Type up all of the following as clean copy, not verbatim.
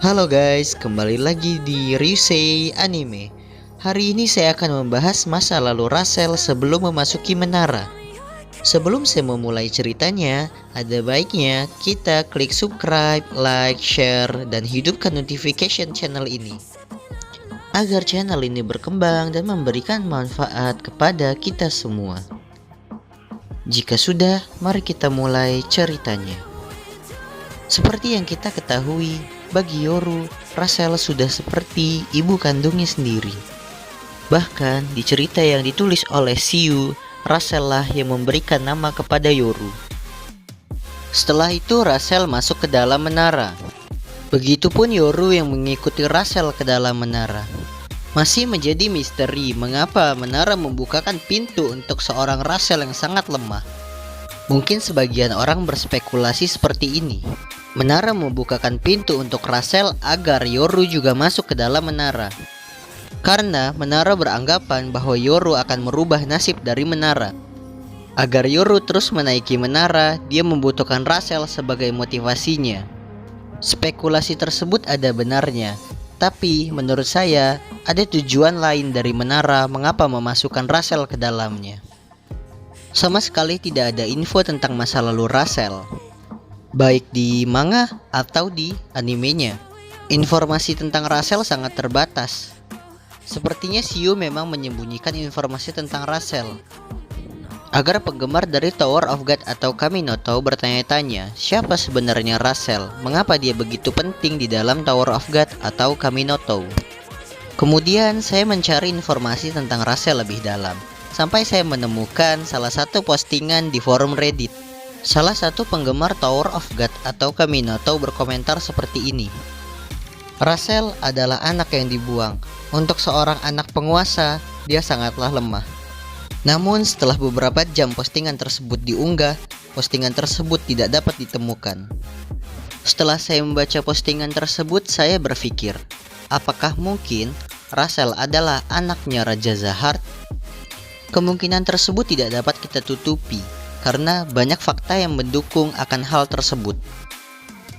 Halo guys, kembali lagi di Ryusei Anime. Hari ini saya akan membahas masa lalu Russell sebelum memasuki menara. Sebelum saya memulai ceritanya, ada baiknya kita klik subscribe, like, share, dan hidupkan notification channel ini agar channel ini berkembang dan memberikan manfaat kepada kita semua. Jika sudah, mari kita mulai ceritanya. Seperti yang kita ketahui, bagi Yoru, Russell sudah seperti ibu kandungnya sendiri. Bahkan di cerita yang ditulis oleh Shiyu, Russell lah yang memberikan nama kepada Yoru. Setelah itu Russell masuk ke dalam menara. Begitupun Yoru yang mengikuti Russell ke dalam menara. Masih menjadi misteri mengapa menara membukakan pintu untuk seorang Russell yang sangat lemah. Mungkin sebagian orang berspekulasi seperti ini. Menara membukakan pintu untuk Russell agar Yoru juga masuk ke dalam menara. Karena menara beranggapan bahwa Yoru akan merubah nasib dari menara. Agar Yoru terus menaiki menara, dia membutuhkan Russell sebagai motivasinya. Spekulasi tersebut ada benarnya, tapi menurut saya ada tujuan lain dari menara mengapa memasukkan Russell ke dalamnya. Sama sekali tidak ada info tentang masa lalu Russell, baik di manga atau di animenya. Informasi tentang Russell sangat terbatas. Sepertinya Shiyu memang menyembunyikan informasi tentang Russell agar penggemar dari Tower of God atau Kaminoto bertanya-tanya, siapa sebenarnya Russell? Mengapa dia begitu penting di dalam Tower of God atau Kaminoto? Kemudian saya mencari informasi tentang Russell lebih dalam, sampai saya menemukan salah satu postingan di forum Reddit. Salah satu penggemar Tower of God atau Kaminoto berkomentar seperti ini. Russell adalah anak yang dibuang. Untuk seorang anak penguasa, dia sangatlah lemah. Namun setelah beberapa jam postingan tersebut diunggah, postingan tersebut tidak dapat ditemukan. Setelah saya membaca postingan tersebut, saya berpikir, apakah mungkin Russell adalah anaknya Raja Zahard? Kemungkinan tersebut tidak dapat kita tutupi, karena banyak fakta yang mendukung akan hal tersebut.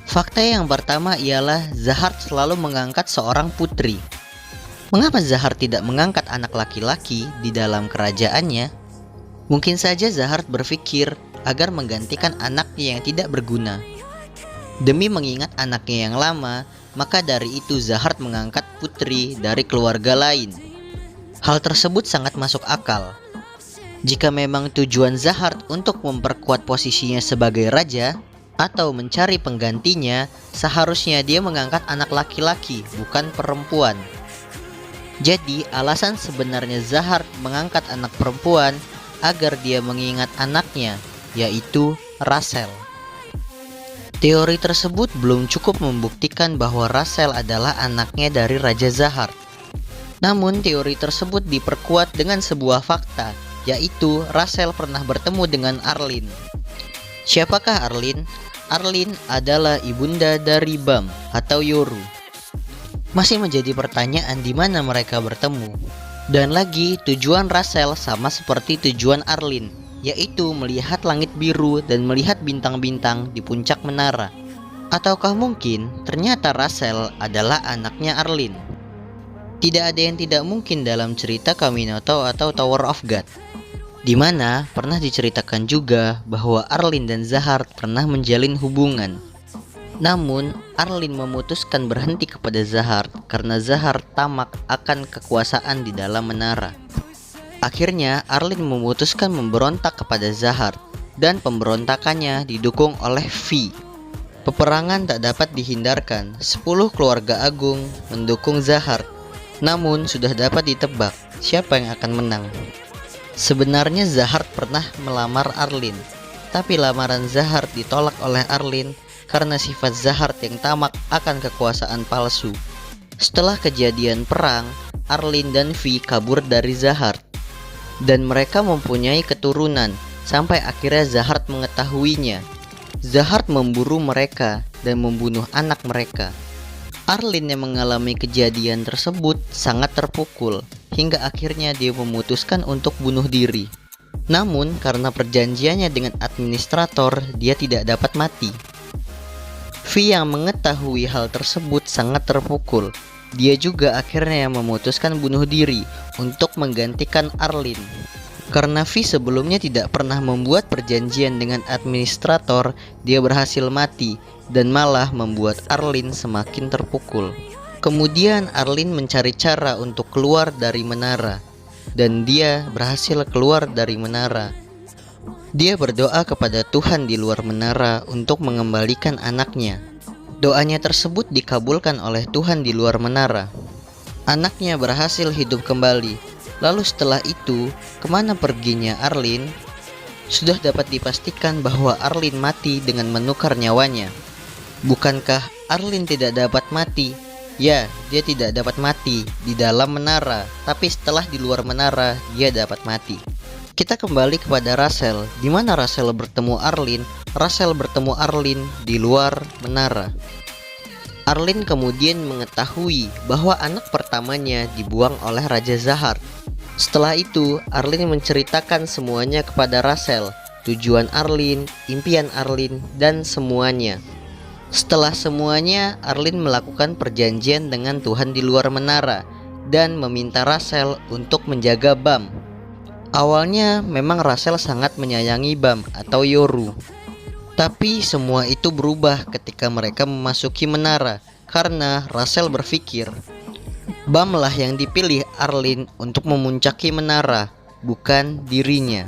Fakta yang pertama ialah Zahard selalu mengangkat seorang putri. Mengapa Zahard tidak mengangkat anak laki-laki di dalam kerajaannya? Mungkin saja Zahard berpikir agar menggantikan anaknya yang tidak berguna. Demi mengingat anaknya yang lama, maka dari itu Zahard mengangkat putri dari keluarga lain. Hal tersebut sangat masuk akal. Jika memang tujuan Zahard untuk memperkuat posisinya sebagai raja atau mencari penggantinya, seharusnya dia mengangkat anak laki-laki, bukan perempuan. Jadi alasan sebenarnya Zahard mengangkat anak perempuan agar dia mengingat anaknya, yaitu Russell. Teori tersebut belum cukup membuktikan bahwa Russell adalah anaknya dari Raja Zahard. Namun teori tersebut diperkuat dengan sebuah fakta, yaitu Russell pernah bertemu dengan Arlene. Siapakah Arlene? Arlene adalah ibunda dari Bam atau Yoru. Masih menjadi pertanyaan di mana mereka bertemu. Dan lagi, tujuan Russell sama seperti tujuan Arlene, yaitu melihat langit biru dan melihat bintang-bintang di puncak menara. Ataukah mungkin ternyata Russell adalah anaknya Arlene? Tidak ada yang tidak mungkin dalam cerita Kaminoto atau Tower of God, di mana pernah diceritakan juga bahwa Arlene dan Zahard pernah menjalin hubungan. Namun, Arlene memutuskan berhenti kepada Zahard karena Zahard tamak akan kekuasaan di dalam menara. Akhirnya, Arlene memutuskan memberontak kepada Zahard, dan pemberontakannya didukung oleh V. Peperangan tak dapat dihindarkan, 10 keluarga agung mendukung Zahard. Namun, sudah dapat ditebak siapa yang akan menang. Sebenarnya Zahard pernah melamar Arlene, tapi lamaran Zahard ditolak oleh Arlene karena sifat Zahard yang tamak akan kekuasaan palsu. Setelah kejadian perang, Arlene dan V kabur dari Zahard, dan mereka mempunyai keturunan sampai akhirnya Zahard mengetahuinya. Zahard memburu mereka dan membunuh anak mereka. Arlene yang mengalami kejadian tersebut sangat terpukul, hingga akhirnya dia memutuskan untuk bunuh diri. Namun karena perjanjiannya dengan administrator, dia tidak dapat mati. Vi yang mengetahui hal tersebut sangat terpukul. Dia juga akhirnya memutuskan bunuh diri untuk menggantikan Arlin. Karena Vi sebelumnya tidak pernah membuat perjanjian dengan administrator, dia berhasil mati dan malah membuat Arlin semakin terpukul. Kemudian Arlin mencari cara untuk keluar dari menara, dan dia berhasil keluar dari menara. Dia berdoa kepada Tuhan di luar menara untuk mengembalikan anaknya. Doanya tersebut dikabulkan oleh Tuhan di luar menara. Anaknya berhasil hidup kembali. Lalu setelah itu, kemana perginya Arlin? Sudah dapat dipastikan bahwa Arlin mati dengan menukar nyawanya. Bukankah Arlin tidak dapat mati? Ya, dia tidak dapat mati di dalam menara, tapi setelah di luar menara, dia dapat mati. Kita kembali kepada Russell. Di mana Russell bertemu Arlin? Russell bertemu Arlin di luar menara. Arlin kemudian mengetahui bahwa anak pertamanya dibuang oleh Raja Zahar. Setelah itu, Arlin menceritakan semuanya kepada Russell, tujuan Arlin, impian Arlin, dan semuanya. Setelah semuanya, Arlin melakukan perjanjian dengan Tuhan di luar menara dan meminta Russell untuk menjaga Bam. Awalnya memang Russell sangat menyayangi Bam atau Yoru. Tapi semua itu berubah ketika mereka memasuki menara karena Russell berpikir Bam lah yang dipilih Arlin untuk memuncaki menara, bukan dirinya.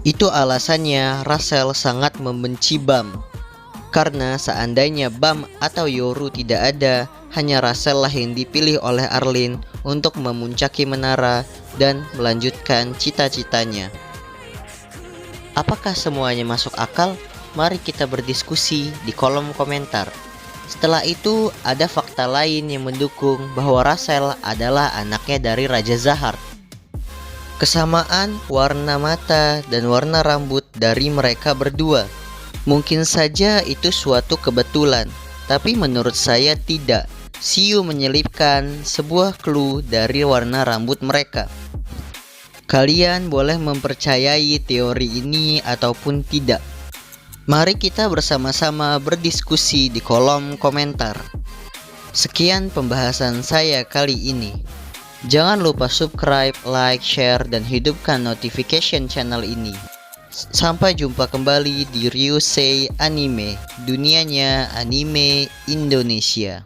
Itu alasannya Russell sangat membenci Bam. Karena seandainya Bam atau Yoru tidak ada, hanya Russell lah yang dipilih oleh Arlin untuk memuncaki menara dan melanjutkan cita-citanya. Apakah semuanya masuk akal? Mari kita berdiskusi di kolom komentar. Setelah itu, ada fakta lain yang mendukung bahwa Russell adalah anaknya dari Raja Zahar. Kesamaan warna mata dan warna rambut dari mereka berdua. Mungkin saja itu suatu kebetulan, tapi menurut saya tidak. Siu menyelipkan sebuah clue dari warna rambut mereka. Kalian boleh mempercayai teori ini ataupun tidak. Mari kita bersama-sama berdiskusi di kolom komentar. Sekian pembahasan saya kali ini. Jangan lupa subscribe, like, share, dan hidupkan notification channel ini. Sampai jumpa kembali di Ryusei Anime, dunianya anime Indonesia.